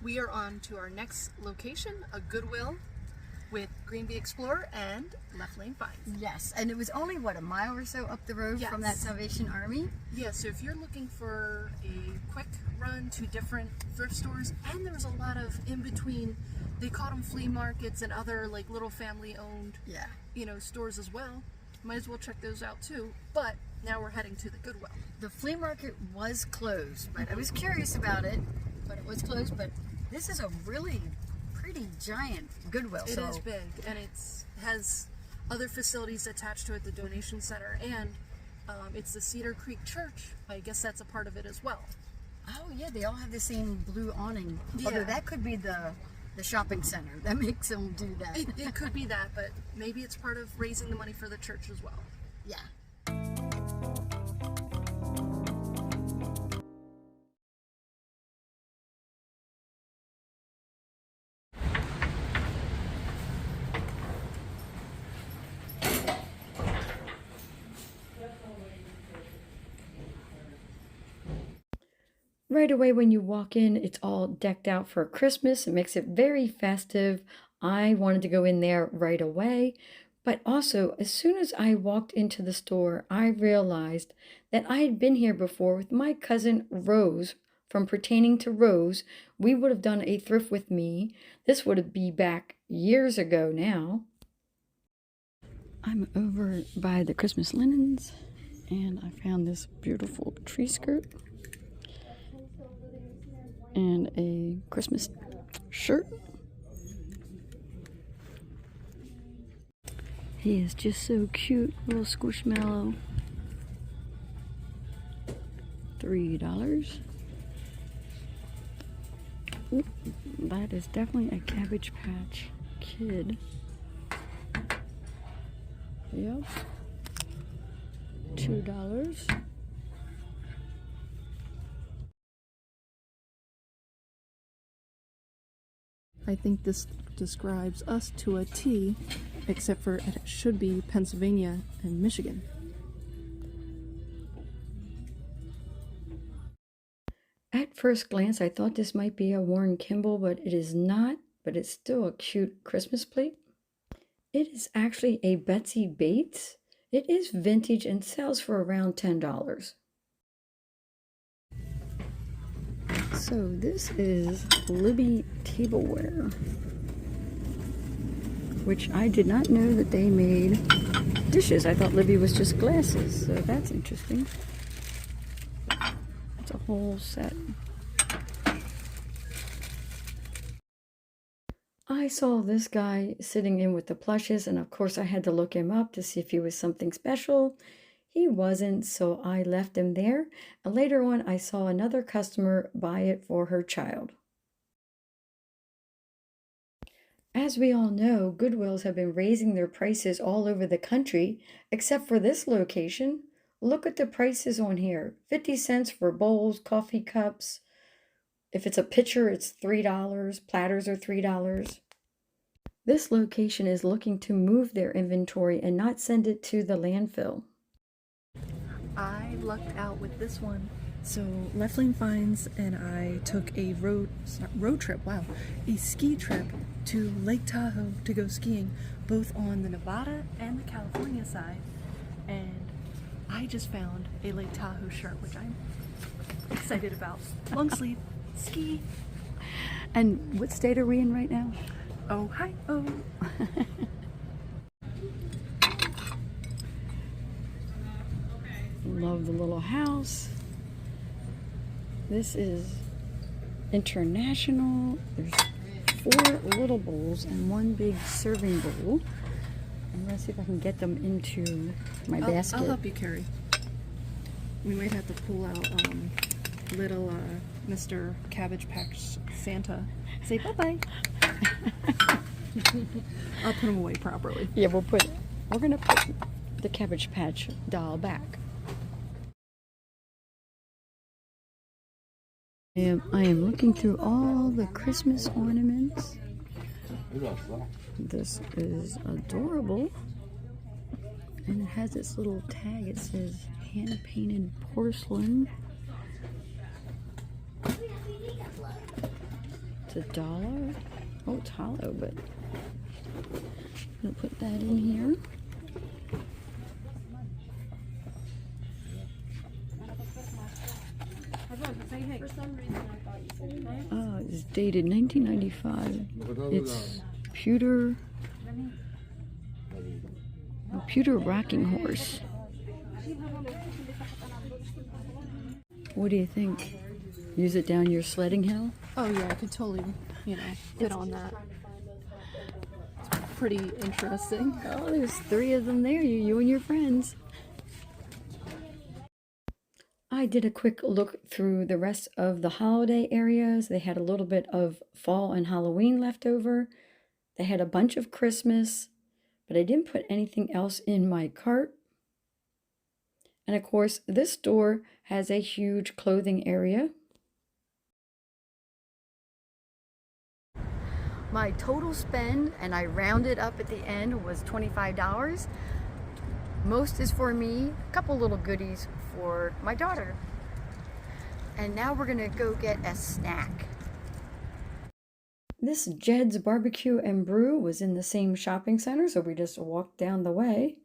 we are on to our next location, a Goodwill with Green Bee Explorer and Left Lane Finds. Yes, and it was only, what, a mile or so up the road from that Salvation Army? Yeah, so if you're looking for a quick run to different thrift stores, and there's a lot of in between, they call them flea markets and other like little family owned stores as well. Might as well check those out too. But now we're heading to the Goodwill. The flea market was closed, but I was curious about it, but it was closed. But this is a really pretty giant Goodwill. It is big, and it has other facilities attached to it, the donation center, and it's the Cedar Creek Church. I guess that's a part of it as well. Oh yeah, they all have the same blue awning. Yeah. Although that could be the shopping center that makes them do that. It could be that, but maybe it's part of raising the money for the church as well. Yeah. Right away when you walk in, it's all decked out for Christmas. It makes it very festive. I wanted to go in there right away. But also, as soon as I walked into the store, I realized that I had been here before with my cousin Rose. From Pertaining to Rose, we would have done a thrift with me. This would be back years ago now. I'm over by the Christmas linens, and I found this beautiful tree skirt and a Christmas shirt. He is just so cute, little squishmallow. $3. Ooh, that is definitely a Cabbage Patch Kid. Yep. $2. I think this describes us to a T, except for it should be Pennsylvania and Michigan. At first glance, I thought this might be a Warren Kimball, but it is not, but it's still a cute Christmas plate. It is actually a Betsy Bates. It is vintage and sells for around $10. So this is Libby Tableware, which I did not know that they made dishes. I thought Libby was just glasses, so that's interesting. It's a whole set. I saw this guy sitting in with the plushes, and of course I had to look him up to see if he was something special. He wasn't, so I left him there, and later on I saw another customer buy it for her child. As we all know, Goodwills have been raising their prices all over the country, except for this location. Look at the prices on here. 50 cents for bowls, coffee cups. If it's a pitcher, it's $3. Platters are $3. This location is looking to move their inventory and not send it to the landfill. I lucked out with this one. So Left Lane Finds and I took a ski trip to Lake Tahoe to go skiing, both on the Nevada and the California side. And I just found a Lake Tahoe shirt, which I'm excited about. Long sleeve, ski. And what state are we in right now? Ohio. Love the little house. This is international. There's 4 little bowls and 1 big serving bowl. I'm gonna see if I can get them into my basket. I'll help you carry. We might have to pull out little Mr. Cabbage Patch Santa. Say bye-bye. I'll put him away properly. Yeah, we're gonna put the Cabbage Patch doll back. I am looking through all the Christmas ornaments. This is adorable. And it has this little tag. It says hand-painted porcelain. It's $1. Oh, it's hollow, but I'll put that in here. Oh, it's dated 1995. It's pewter rocking horse. What do you think? Use it down your sledding hill? Oh yeah, I could totally, fit on that. It's pretty interesting. Oh, there's 3 of them there, you and your friends. I did a quick look through the rest of the holiday areas. They had a little bit of fall and Halloween left over. They had a bunch of Christmas, but I didn't put anything else in my cart. And of course, this store has a huge clothing area. My total spend, and I rounded up at the end, was $25. Most is for me, a couple little goodies for my daughter. And now we're gonna go get a snack. This Jed's Barbecue and Brew was in the same shopping center, so we just walked down the way.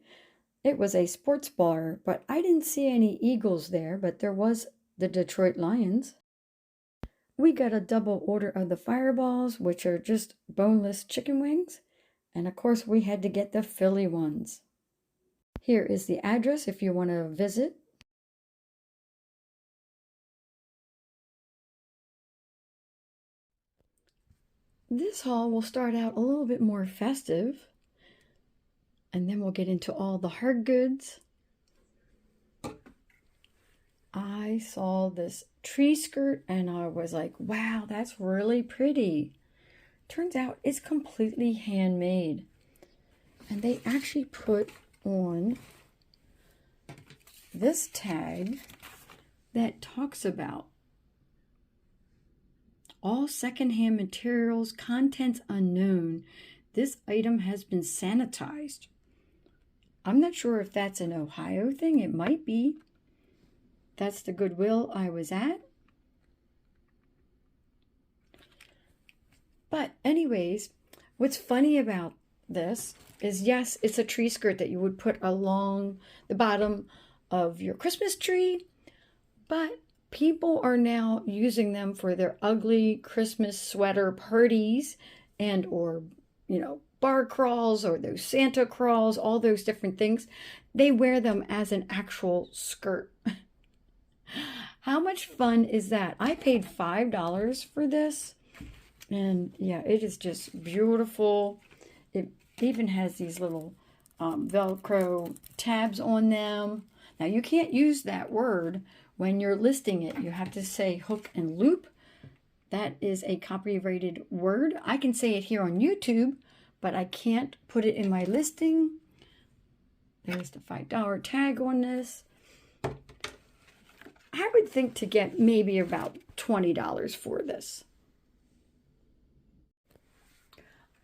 It was a sports bar, but I didn't see any Eagles there, but there was the Detroit Lions. We got a double order of the Fireballs, which are just boneless chicken wings. And of course, we had to get the Philly ones. Here is the address if you want to visit. This haul will start out a little bit more festive. And then we'll get into all the hard goods. I saw this tree skirt and I was like, wow, that's really pretty. Turns out it's completely handmade. And they actually put on this tag that talks about all secondhand materials, contents unknown. This item has been sanitized. I'm not sure if that's an Ohio thing. It might be. That's the Goodwill I was at. But anyways, what's funny about this is, yes, it's a tree skirt that you would put along the bottom of your Christmas tree, but people are now using them for their ugly Christmas sweater parties and or, bar crawls or those Santa crawls, all those different things. They wear them as an actual skirt. How much fun is that? I paid $5 for this. And yeah, it is just beautiful. It even has these little Velcro tabs on them. Now you can't use that word when you're listing it. You have to say hook and loop. That is a copyrighted word. I can say it here on YouTube, but I can't put it in my listing. There's the $5 tag on this. I would think to get maybe about $20 for this.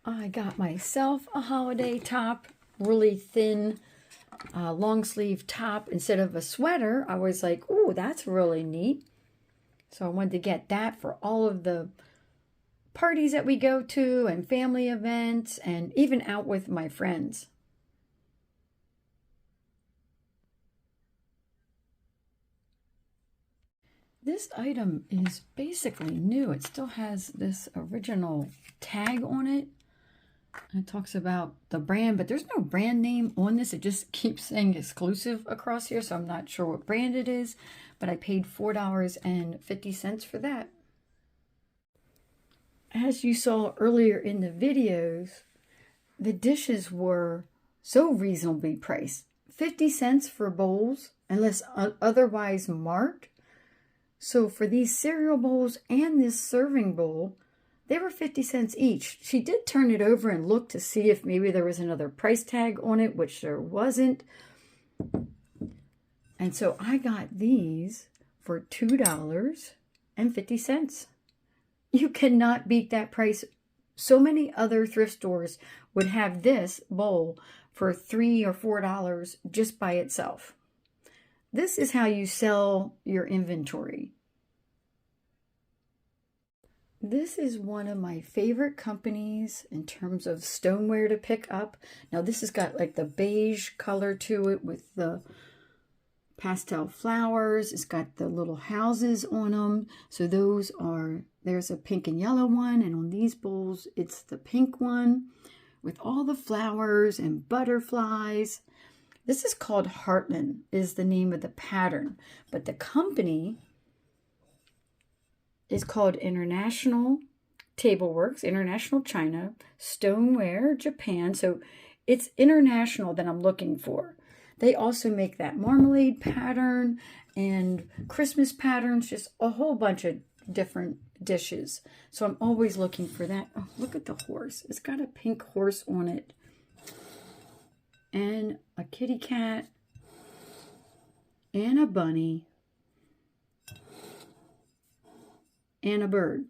I got myself a holiday top, really thin, long sleeve top instead of a sweater. I was like, oh, that's really neat. So I wanted to get that for all of the parties that we go to and family events and even out with my friends. This item is basically new. It still has this original tag on it. It talks about the brand, but there's no brand name on this. It just keeps saying exclusive across here, so I'm not sure what brand it is, but I paid $4.50 for that. As you saw earlier in the videos, the dishes were so reasonably priced. 50 cents for bowls, unless otherwise marked. So for these cereal bowls and this serving bowl, they were 50 cents each. She did turn it over and look to see if maybe there was another price tag on it, which there wasn't. And so I got these for $2.50. You cannot beat that price. So many other thrift stores would have this bowl for $3 or $4 just by itself. This is how you sell your inventory. This is one of my favorite companies in terms of stoneware to pick up. Now this has got like the beige color to it with the pastel flowers. It's got the little houses on them. So there's a pink and yellow one, and on these bowls it's the pink one with all the flowers and butterflies. This is called Heartland, is the name of the pattern, but the company is called International Tableworks, International China, Stoneware, Japan. So it's international that I'm looking for. They also make that marmalade pattern and Christmas patterns, just a whole bunch of different dishes. So I'm always looking for that. Oh, look at the horse. It's got a pink horse on it. And a kitty cat. And a bunny. And a bird.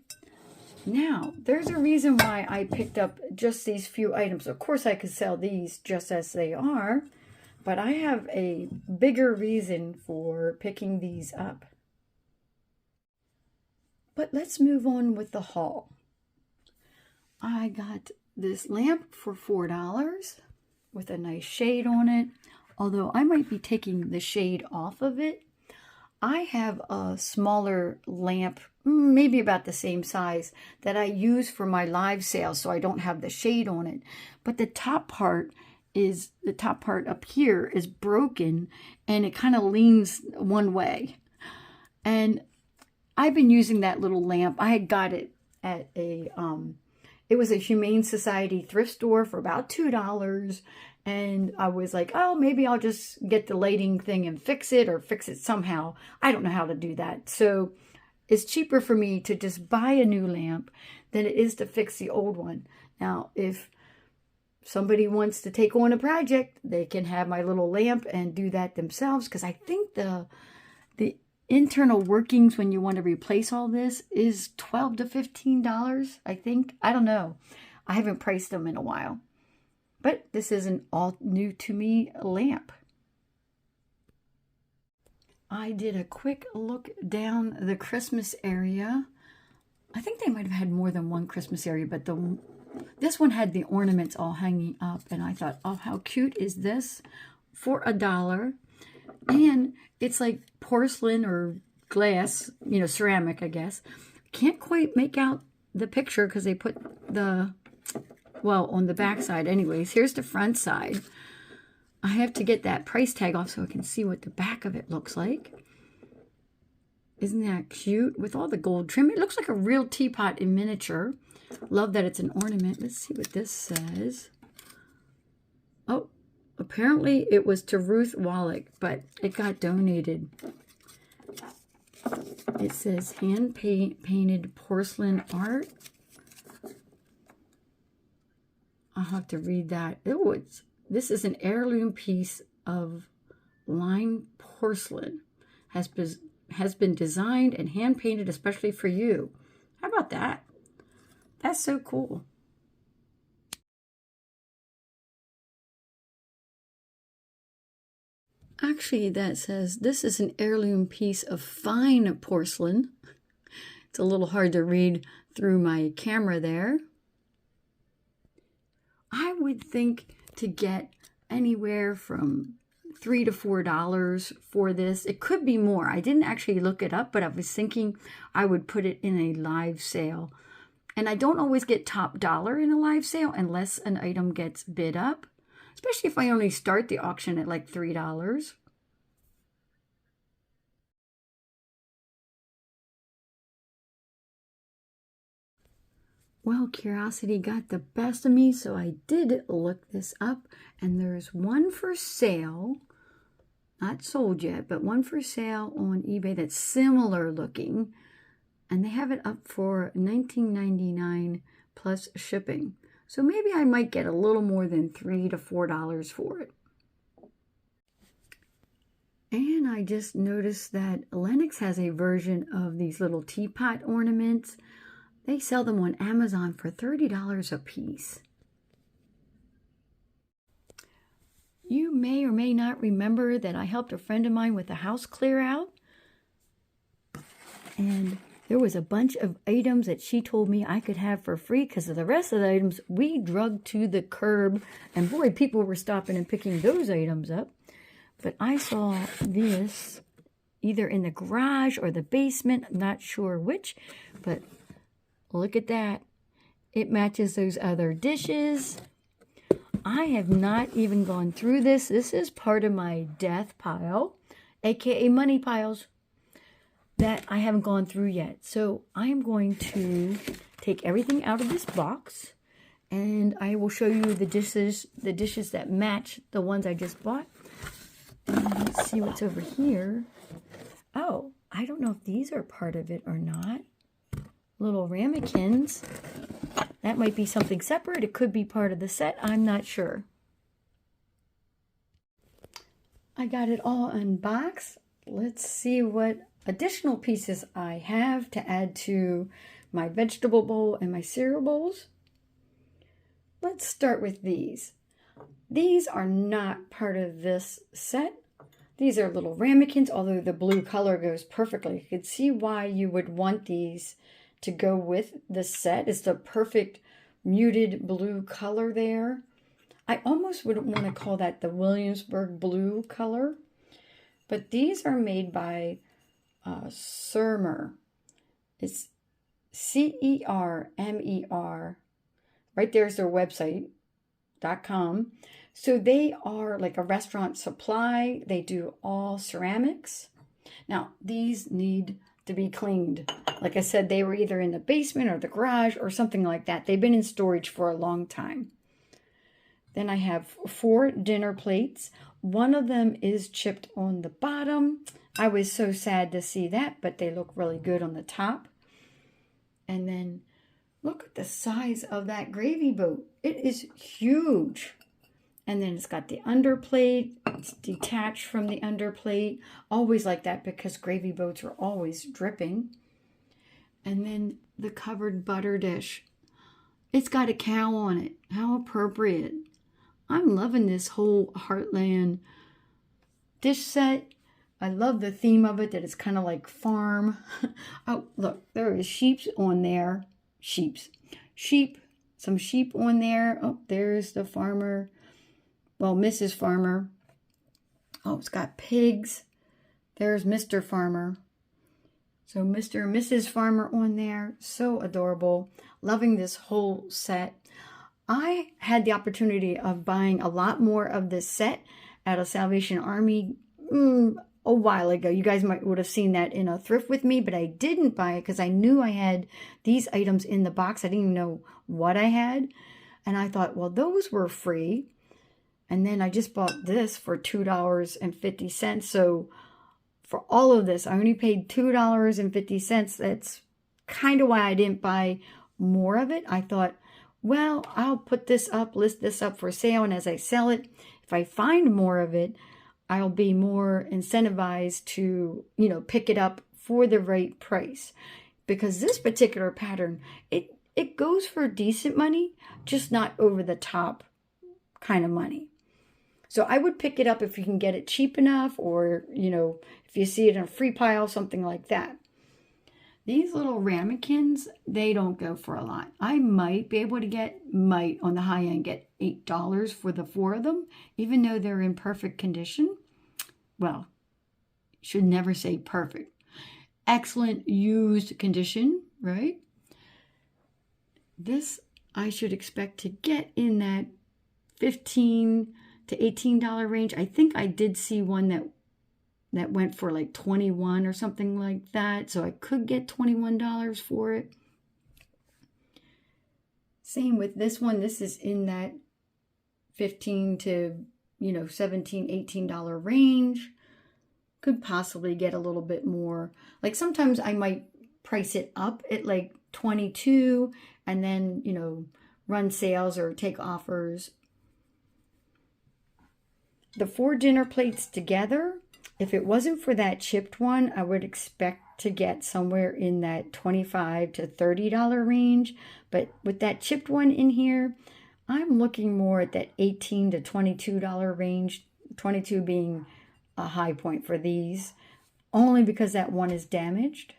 Now, there's a reason why I picked up just these few items. Of course, I could sell these just as they are, but I have a bigger reason for picking these up. But let's move on with the haul. I got this lamp for $4 with a nice shade on it, although I might be taking the shade off of it. I have a smaller lamp, maybe about the same size, that I use for my live sale, so I don't have the shade on it. But the top part up here is broken, and it kind of leans one way. And I've been using that little lamp. I had got it at it was a Humane Society thrift store for about $2. And I was like, oh, maybe I'll just get the lighting thing and fix it somehow. I don't know how to do that. So it's cheaper for me to just buy a new lamp than it is to fix the old one. Now, if somebody wants to take on a project, they can have my little lamp and do that themselves. Because I think the internal workings when you want to replace all this is $12 to $15, I think. I don't know. I haven't priced them in a while. But this is an all new to me lamp. I did a quick look down the Christmas area. I think they might have had more than one Christmas area, but this one had the ornaments all hanging up. And I thought, oh, how cute is this for $1? And it's like porcelain or glass, ceramic, I guess. Can't quite make out the picture because they put on the back side anyways. Here's the front side. I have to get that price tag off so I can see what the back of it looks like. Isn't that cute? With all the gold trim. It looks like a real teapot in miniature. Love that it's an ornament. Let's see what this says. Oh, apparently it was to Ruth Wallach, but it got donated. It says hand painted porcelain art. I'll have to read that. This is an heirloom piece of lime porcelain. Has been designed and hand painted especially for you. How about that? That's so cool. Actually, that says this is an heirloom piece of fine porcelain. It's a little hard to read through my camera there. I would think to get anywhere from $3 to $4 for this. It could be more. I didn't actually look it up, but I was thinking I would put it in a live sale. And I don't always get top dollar in a live sale unless an item gets bid up, especially if I only start the auction at like $3. Well, curiosity got the best of me, so I did look this up, and there's one for sale, not sold yet, but one for sale on eBay that's similar looking, and they have it up for $19.99 plus shipping. So maybe I might get a little more than $3 to $4 for it. And I just noticed that Lennox has a version of these little teapot ornaments. They sell them on Amazon for $30 a piece. You may or may not remember that I helped a friend of mine with a house clear out. And There was a bunch of items that she told me I could have for free because of the rest of the items we drugged to the curb. And boy, people were stopping and picking those items up. But I saw this either in the garage or the basement. I'm not sure which, but look at that. It matches those other dishes. I have not even gone through this. This is part of my death pile, aka money piles, that I haven't gone through yet. So I'm going to take everything out of this box, and I will show you the dishes that match the ones I just bought. And let's see what's over here. Oh, I don't know if these are part of it or not. Little ramekins. That might be something separate. It could be part of the set. I'm not sure. I got it all unboxed. Let's see what additional pieces I have to add to my vegetable bowl and my cereal bowls. Let's start with these. These are not part of this set. These are little ramekins, although the blue color goes perfectly. You could see why you would want these to go with the set. It's the perfect muted blue color there. I almost wouldn't want to call that the Williamsburg blue color, but these are made by Cermer. It's Cermer. Right there's their website.com. So they are like a restaurant supply. They do all ceramics. Now, these need to be cleaned. Like I said, they were either in the basement or the garage or something like that. They've been in storage for a long time. Then I have 4 dinner plates. One of them is chipped on the bottom. I was so sad to see that, but they look really good on the top. And then look at the size of that gravy boat. It is huge. And then it's got the underplate. It's detached from the underplate. Always like that because gravy boats are always dripping. And then the covered butter dish. It's got a cow on it. How appropriate. I'm loving this whole Heartland dish set. I love the theme of it, that it's kind of like farm. Oh, look, there is sheep on there. Sheep. Some sheep on there. Oh, there's the farmer. Well, Mrs. Farmer. Oh, it's got pigs. There's Mr. Farmer. So Mr. and Mrs. Farmer on there. So adorable. Loving this whole set. I had the opportunity of buying a lot more of this set at a Salvation Army a while ago. You guys would have seen that in a thrift with me, but I didn't buy it because I knew I had these items in the box. I didn't even know what I had. And I thought, well, those were free. And then I just bought this for $2.50. So for all of this, I only paid $2.50. That's kind of why I didn't buy more of it. I thought, well, I'll put this up, list this up for sale. And as I sell it, if I find more of it, I'll be more incentivized to, pick it up for the right price. Because this particular pattern, it goes for decent money, just not over the top kind of money. So I would pick it up if you can get it cheap enough, or, if you see it in a free pile, something like that. These little ramekins, they don't go for a lot. I might be able to on the high end, get $8 for the 4 of them, even though they're in perfect condition. Well, should never say perfect. Excellent used condition, right? This I should expect to get in that $15 to $18 range. I think I did see one that went for like $21 or something like that. So I could get $21 for it. Same with this one. This is in that $15 to $17, $18 range. Could possibly get a little bit more. Like sometimes I might price it up at like $22 and then, run sales or take offers. The 4 dinner plates together, if it wasn't for that chipped one, I would expect to get somewhere in that $25 to $30 range. But with that chipped one in here, I'm looking more at that $18 to $22 range, 22 being a high point for these, only because that one is damaged.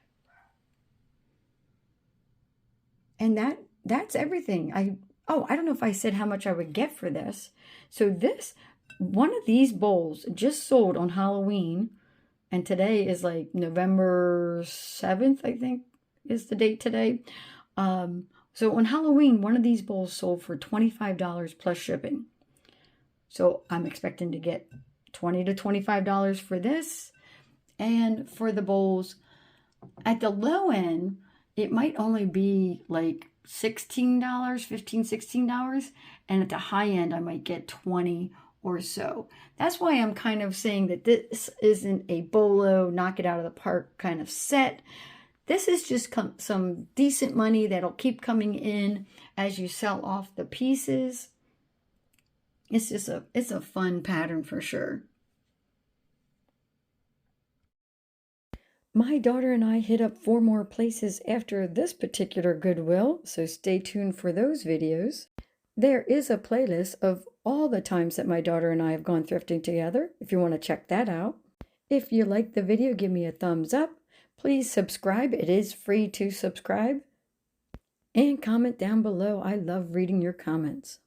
And that's everything. I don't know if I said how much I would get for this. So one of these bowls just sold on Halloween, and today is like November 7th, I think is the date today. So on Halloween, one of these bowls sold for $25 plus shipping. So I'm expecting to get $20 to $25 for this. And for the bowls, at the low end, it might only be like $16, $15, $16. And at the high end, I might get 20 or so. That's why I'm kind of saying that this isn't a bolo, knock it out of the park kind of set. This is just some decent money that'll keep coming in as you sell off the pieces. It's a fun pattern for sure. My daughter and I hit up 4 more places after this particular Goodwill, so stay tuned for those videos. There is a playlist of all the times that my daughter and I have gone thrifting together, if you want to check that out. If you liked the video, give me a thumbs up. Please subscribe. It is free to subscribe. And comment down below. I love reading your comments.